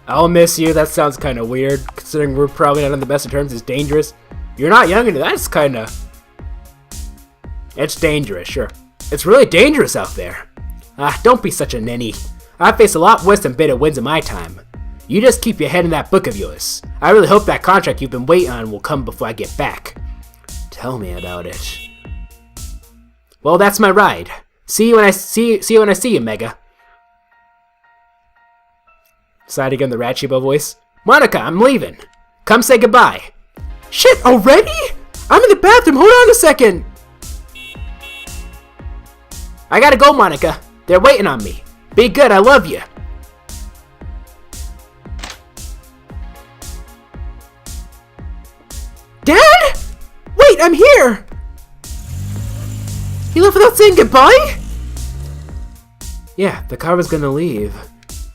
I'll miss you. That sounds kind of weird, considering we're probably not on the best of terms. It's dangerous. You're not young enough. That's kind of... It's dangerous, sure. It's really dangerous out there. Don't be such a ninny. I've faced a lot worse than bitter winds in my time. You just keep your head in that book of yours. I really hope that contract you've been waiting on will come before I get back. Tell me about it. Well, that's my ride. See you when I see you, Mega. Side again, the Ratchibo voice. Monica, I'm leaving. Come say goodbye. Shit, already? I'm in the bathroom. Hold on a second. I gotta go, Monica. They're waiting on me. Be good. I love you. Dad? Wait, I'm here. He left without saying goodbye? Yeah, the car was gonna leave.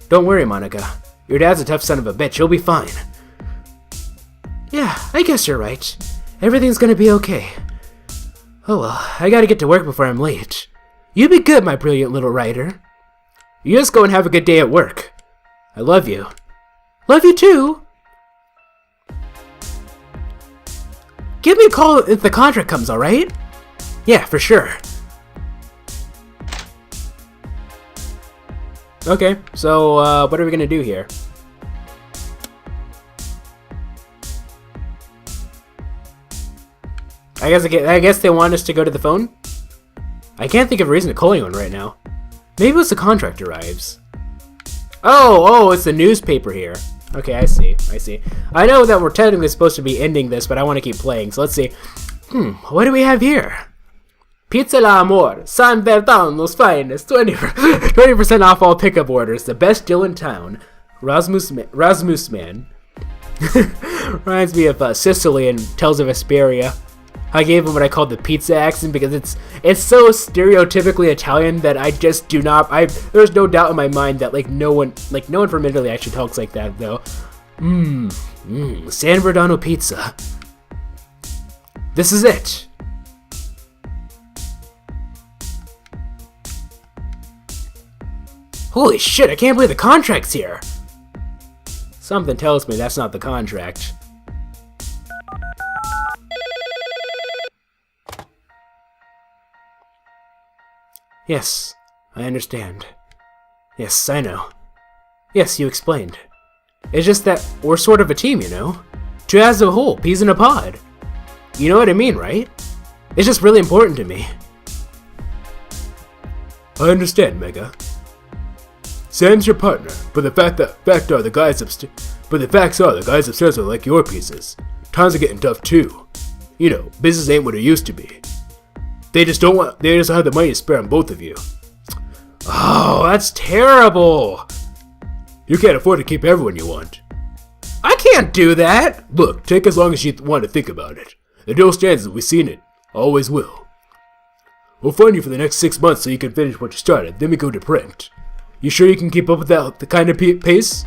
Don't worry, Monica. Your dad's a tough son of a bitch. He'll be fine. Yeah, I guess you're right. Everything's gonna be okay. Oh well, I gotta get to work before I'm late. You be good, my brilliant little writer. You just go and have a good day at work. I love you. Love you too. Give me a call if the contract comes, alright? Yeah, for sure. Okay, so what are we gonna do here? I guess they want us to go to the phone? I can't think of a reason to call anyone right now. Maybe once the contract arrives. Oh, it's the newspaper here. Okay, I see. I know that we're technically supposed to be ending this, but I want to keep playing, so let's see. What do we have here? Pizza La Amor, San Bertano's finest, 20% off all pickup orders, the best deal in town. Rasmus Man. Reminds me of Sicily and Tales of Vesperia. I gave him what I called the pizza accent because it's so stereotypically Italian that I just do not. There's no doubt in my mind that no one from Italy actually talks like that though. San Verdano pizza. This is it. Holy shit! I can't believe the contract's here. Something tells me that's not the contract. Yes, I understand. Yes, I know. Yes, you explained. It's just that we're sort of a team, you know? Two as a whole, peas in a pod. You know what I mean, right? It's just really important to me. I understand, Mega. Sam's your partner, but the facts are the guys upstairs are like your pieces. Times are getting tough too. You know, business ain't what it used to be. They just don't have the money to spare on both of you. Oh, that's terrible. You can't afford to keep everyone you want. I can't do that. Look, take as long as you want to think about it. The deal stands as we've seen it. Always will. We'll fund you for the next 6 months so you can finish what you started, then we go to print. You sure you can keep up with that the kind of pace?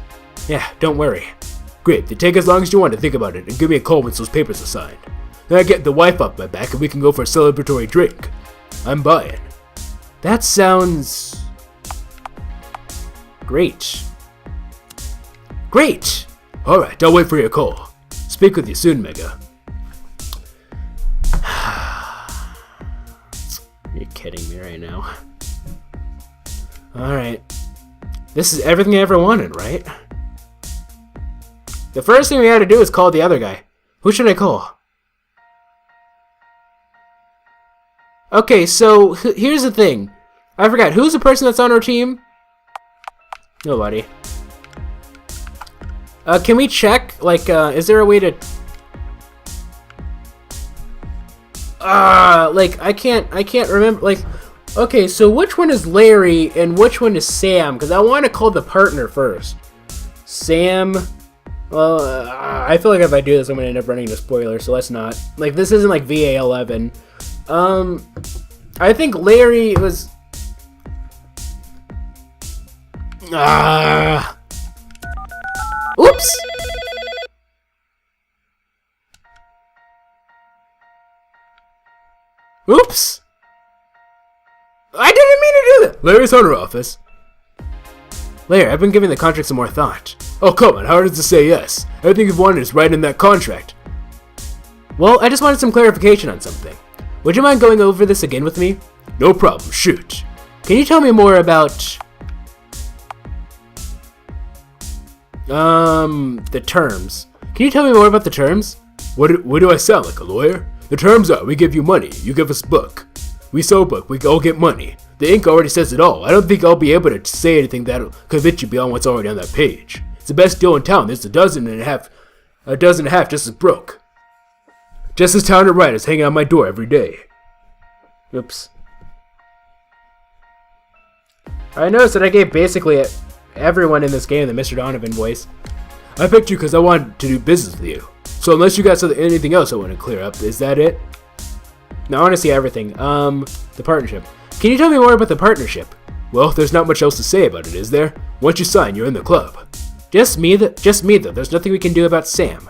Yeah, don't worry. Great, then take as long as you want to think about it and give me a call once those papers are signed. Then I get the wife off my back and we can go for a celebratory drink. I'm buying. That sounds... great. Great! Alright, I'll wait for your call. Speak with you soon, Mega. You're kidding me right now. Alright. This is everything I ever wanted, right? The first thing we had to do is call the other guy. Who should I call? Okay, so here's the thing. I forgot. Who's the person that's on our team? Nobody. Can we check? Like, is there a way to... like, I can't remember, like... Okay, so which one is Larry and which one is Sam? Because I want to call the partner first. Sam... Well, I feel like if I do this, I'm going to end up running into spoilers, so let's not. Like, this isn't like VA11. I think Larry was... Oops! Oops! I didn't mean to do that! Larry's on her office. Larry, I've been giving the contract some more thought. Oh, come on, how hard is it to say yes? Everything you've wanted is right in that contract. Well, I just wanted some clarification on something. Would you mind going over this again with me? No problem, shoot. Can you tell me more about... the terms. Can you tell me more about the terms? What do I sound like, a lawyer? The terms are, we give you money, you give us book. We sell book, we all get money. The ink already says it all. I don't think I'll be able to say anything that'll convince you beyond what's already on that page. It's the best deal in town. There's a dozen and a half just as broke. Just as talented writers hanging on my door every day. Oops. I noticed that I gave basically everyone in this game the Mr. Donovan voice. I picked you because I wanted to do business with you. So unless you got anything else I want to clear up, is that it? No, I want to see everything. The partnership. Can you tell me more about the partnership? Well, there's not much else to say about it, is there? Once you sign, you're in the club. Just me though. There's nothing we can do about Sam.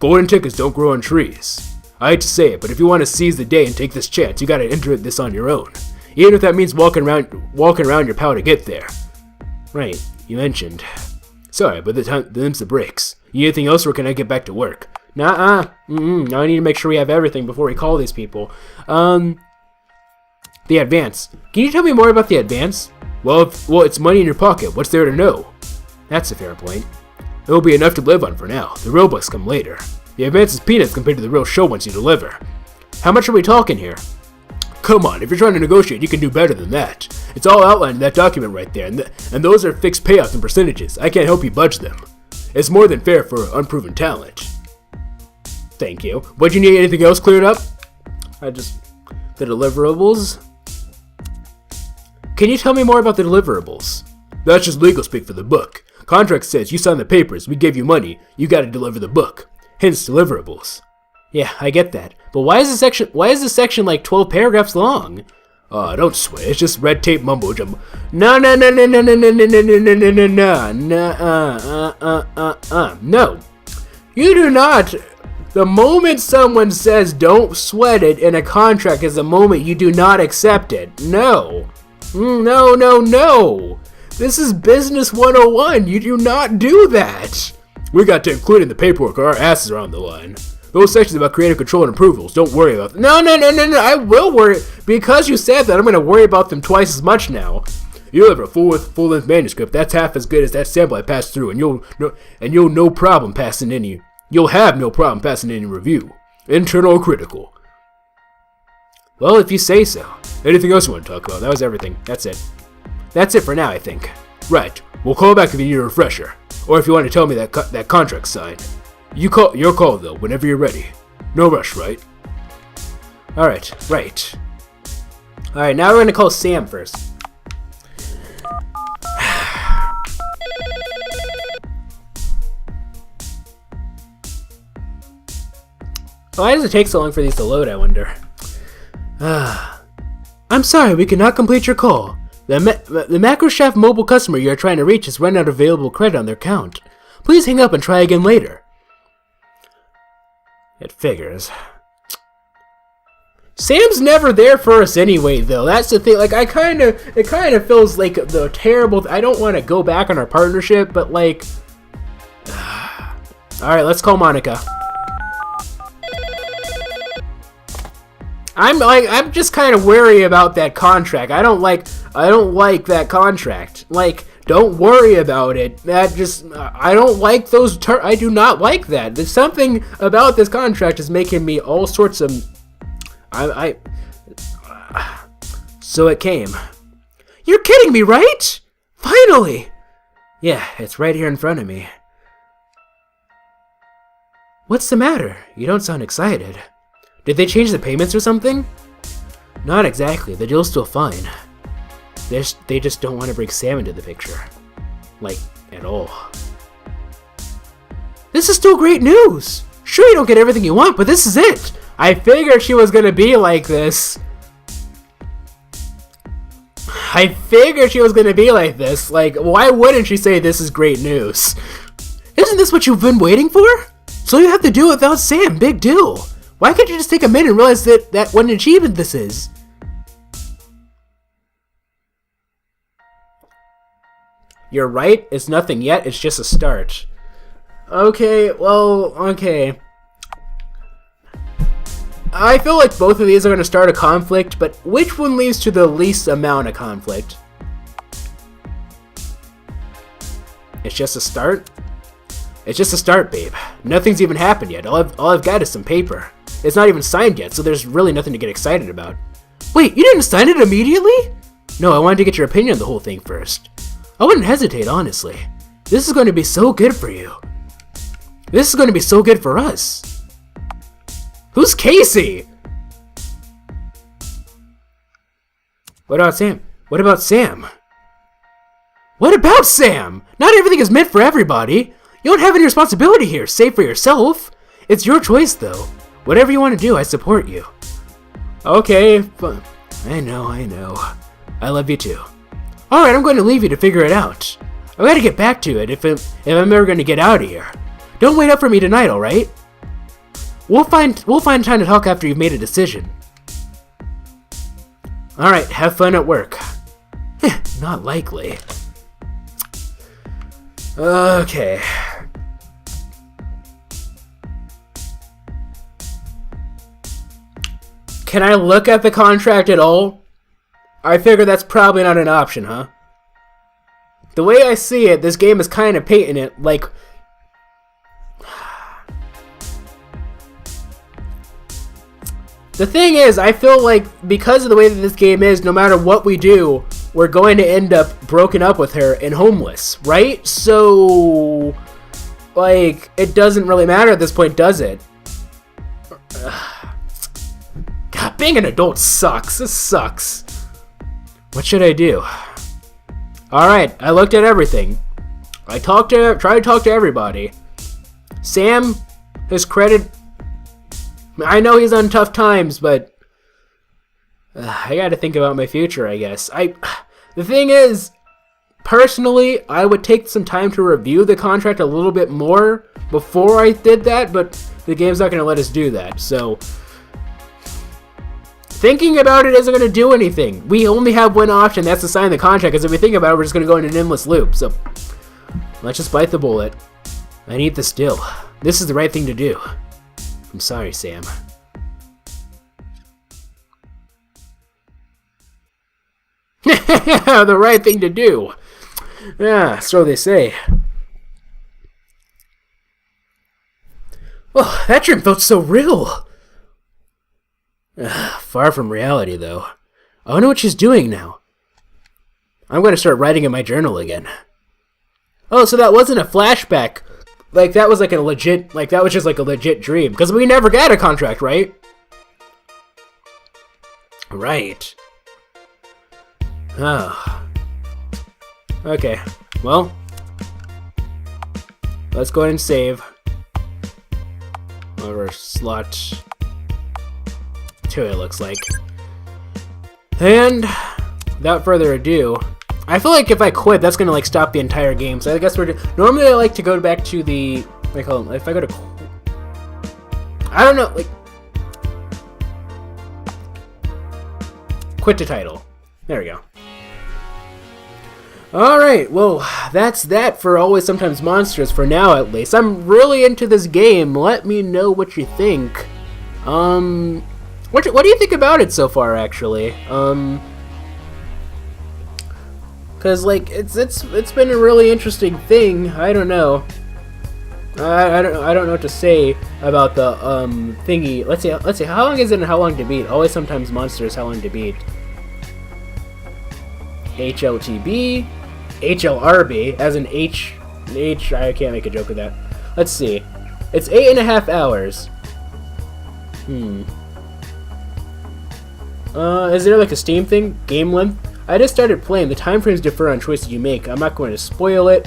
Golden tickets don't grow on trees. I hate to say it, but if you want to seize the day and take this chance, you gotta enter this on your own. Even if that means walking around your pal to get there. Right, you mentioned. Sorry, but them's the breaks. You need anything else, or can I get back to work? Nuh-uh. I need to make sure we have everything before we call these people. The advance. Can you tell me more about the advance? Well, it's money in your pocket. What's there to know? That's a fair point. It will be enough to live on for now. The real bucks come later. The advance is peanuts compared to the real show once you deliver. How much are we talking here? Come on, if you're trying to negotiate, you can do better than that. It's all outlined in that document right there, and those are fixed payouts and percentages. I can't help you budge them. It's more than fair for unproven talent. Thank you. But you need anything else cleared up? The deliverables? Can you tell me more about the deliverables? That's just legal speak for the book. Contract says you sign the papers, we give you money, you gotta deliver the book. Hence deliverables. Yeah, I get that. But why is this section like 12 paragraphs long? Don't sweat. It's just red tape mumbo jumbo. No. You do not. The moment someone says don't sweat it in a contract is the moment you do not accept it. No. No. This is business 101. You do not do that. We got to include in the paperwork or our asses are on the line. Those sections about creative control and approvals, don't worry about them. No. I will worry. Because you said that, I'm going to worry about them twice as much now. You'll have a full-length manuscript. That's half as good as that sample I passed through, and you'll have no problem passing any review, internal or critical. Well, if you say so. Anything else you want to talk about? That was everything. That's it. That's it for now, I think. Right. We'll call back if you need a refresher, or if you want to tell me that contract's signed. Your call though, whenever you're ready. No rush, right? Alright, right. Alright, now we're gonna call Sam first. Why does it take so long for these to load, I wonder? I'm sorry, we cannot complete your call. The MegaShadowFist mobile customer you are trying to reach has run out of available credit on their account. Please hang up and try again later. It figures. Sam's never there for us anyway, though. That's the thing. Like, it kind of feels like the terrible. I don't want to go back on our partnership, but like, all right, let's call Monica. I'm just kind of wary about that contract. I don't like that contract. Like, don't worry about it. I don't like those I do not like that. There's something about this contract is making me all sorts of. So it came. You're kidding me, right? Finally! Yeah, it's right here in front of me. What's the matter? You don't sound excited. Did they change the payments or something? Not exactly. The deal's still fine. They just don't want to bring Sam into the picture. Like, at all. This is still great news! Sure, you don't get everything you want, but this is it! I figured she was gonna be like this. Like, why wouldn't she say this is great news? Isn't this what you've been waiting for? So you have to do it without Sam. Big deal. Why can't you just take a minute and realize that what an achievement this is? You're right. It's nothing yet. It's just a start. Okay, well, okay. I feel like both of these are going to start a conflict, but which one leads to the least amount of conflict? It's just a start? It's just a start, babe. Nothing's even happened yet. All I've got is some paper. It's not even signed yet, so there's really nothing to get excited about. Wait, you didn't sign it immediately? No, I wanted to get your opinion on the whole thing first. I wouldn't hesitate, honestly. This is going to be so good for you. This is going to be so good for us. Who's Casey? What about Sam? What about Sam? What about Sam? Not everything is meant for everybody. You don't have any responsibility here, save for yourself. It's your choice, though. Whatever you want to do, I support you. Okay, fine. I know. I love you too. Alright, I'm going to leave you to figure it out. I've got to get back to it if I'm ever going to get out of here. Don't wait up for me tonight, alright? We'll find time to talk after you've made a decision. Alright, have fun at work. Not likely. Okay. Can I look at the contract at all? I figure that's probably not an option, huh? The way I see it, this game is kind of painting it like... The thing is, I feel like because of the way that this game is, no matter what we do, we're going to end up broken up with her and homeless, right? So, like, it doesn't really matter at this point, does it? God, being an adult sucks. This sucks. What should I do? Alright, I looked at everything. I tried to talk to everybody. Sam, his credit... I know he's on tough times, but... I gotta think about my future, I guess. The thing is, personally, I would take some time to review the contract a little bit more before I did that, but the game's not gonna let us do that, so... Thinking about it isn't going to do anything. We only have one option, that's to sign the contract, because if we think about it, we're just going to go in an endless loop. So, let's just bite the bullet. I need this deal. This is the right thing to do. I'm sorry, Sam. The right thing to do. Yeah, so they say. Oh, that dream felt so real. Far from reality, though. I wonder what she's doing now. I'm going to start writing in my journal again. Oh, so that wasn't a flashback. Like, that was like a legit, like, that was just like a legit dream. Because we never got a contract, right? Right. Oh. Okay. Well. Let's go ahead and save. Over slot 2, it looks like. And without further ado, I feel like if I quit, that's gonna like stop the entire game. So I guess normally I like to go back to the, what do you call them? If I go to, I don't know, like, quit to title. There we go. Alright, well, that's that for Always Sometimes Monsters, for now at least. I'm really into this game. Let me know what you think. What do you think about it so far, actually? Cause like it's been a really interesting thing. I don't know. I don't know what to say about the thingy. Let's see. How long is it and how long to beat? Always Sometimes Monsters. How long to beat? HLTB. HLRB, as in H, I can't make a joke with that. Let's see. It's 8.5 hours. Is there like a Steam thing? Game length? I just started playing. The time frames differ on choices you make. I'm not going to spoil it.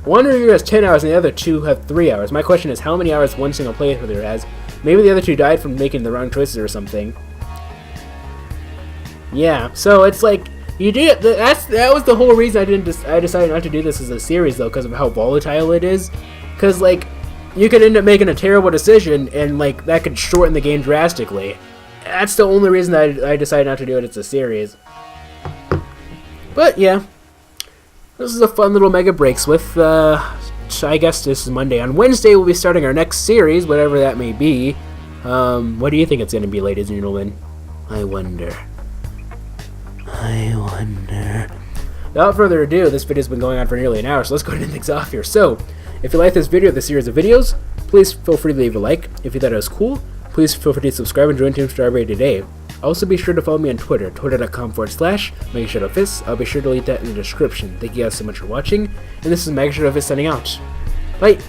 One reviewer has 10 hours and the other two have 3 hours. My question is, how many hours one single playthrough has? Maybe the other two died from making the wrong choices or something. Yeah, so it's like, you did. That was the whole reason I decided not to do this as a series, though, because of how volatile it is. Because like, you could end up making a terrible decision, and like that could shorten the game drastically. That's the only reason I decided not to do it as a series. But yeah, this is a fun little Mega Breaks with. I guess this is Monday. On Wednesday, we'll be starting our next series, whatever that may be. What do you think it's going to be, ladies and gentlemen? I wonder. Without further ado, this video's been going on for nearly an hour, so let's go ahead and end things off here. So, if you like this video, this series of videos, please feel free to leave a like. If you thought it was cool, please feel free to subscribe and join Team Strawberry today. Also, be sure to follow me on Twitter, twitter.com/MegaShadowFist. I'll be sure to leave that in the description. Thank you guys so much for watching, and this is MegaShadowFist signing out. Bye!